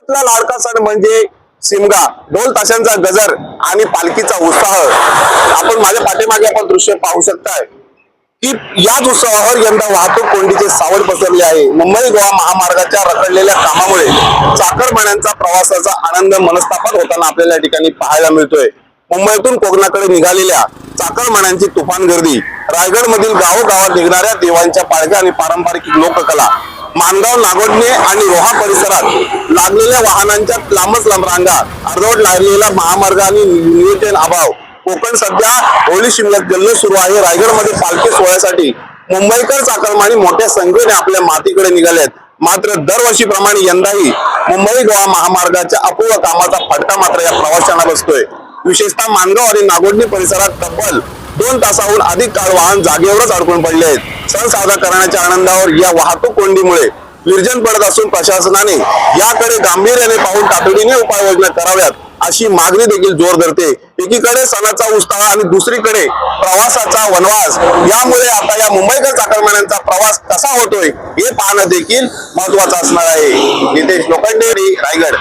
कोकणातला लाडका सण म्हणजे शिमगा, ढोल ताशांचा गजर आणि पालखीचा उत्साह। आपण माझ्या पाठीमागे आपण दृश्य पाहू शकताय की याच उत्सवावर यंदा वाहतूक कोंडीचे सावट पसरले आहे। मुंबई गोवा महामार्गाच्या रखडलेल्या कामामुळे चाकरमान्यांचा प्रवासाचा आनंद मनस्तापात होताना आपल्याला या ठिकाणी पाहायला मिळतोय। मुंबईतून कोकणाकडे निघालेल्या चाकरमान्यांची तुफान गर्दी, रायगड मधील गावोगावात निघणाऱ्या देवांच्या पालख्या आणि पारंपरिक लोककला, मानगाव, नागोडणे आणि रोहा परिसरात लागलेल्या वाहनांच्या लांबच लांब रांगा, अर्धवट लागलेला महामार्ग आणि नियोजन अभाव। कोकण सध्या होळी शिमग्यात जल्लोष सुरू आहे। रायगड मध्ये पालखी सोहळ्यासाठी मुंबईकर चाकरमानी मोठ्या संख्येने आपल्या मातीकडे निघालेत। मात्र दरवर्षीप्रमाणे यंदाही मुंबई गोवा महामार्गाच्या अपूर्व कामाचा फटका मात्र या प्रवाशांना बसतोय। विशेषतः मानगाव आणि नागोडणे परिसरात तब्बल 2 तासाहून अधिक काळ वाहन जागेवरच अडकून पडले आहेत। सण साजरा करण्याच्या आनंदावर या वाहतूक कोंडीमुळे विरजन पडत असून प्रशासनाने याकडे गांभीर्याने पाहून तातडीने उपाययोजना कराव्यात अशी मागणी देखील जोर धरते। एकीकडे सणाचा उत्साह आणि दुसरीकडे प्रवासाचा वनवास, यामुळे आता या मुंबईकर चाकरमान्यांचा प्रवास कसा होतोय हे पाहणं देखील महत्त्वाचं असणार आहे। नितेश लोखंडे, रायगड।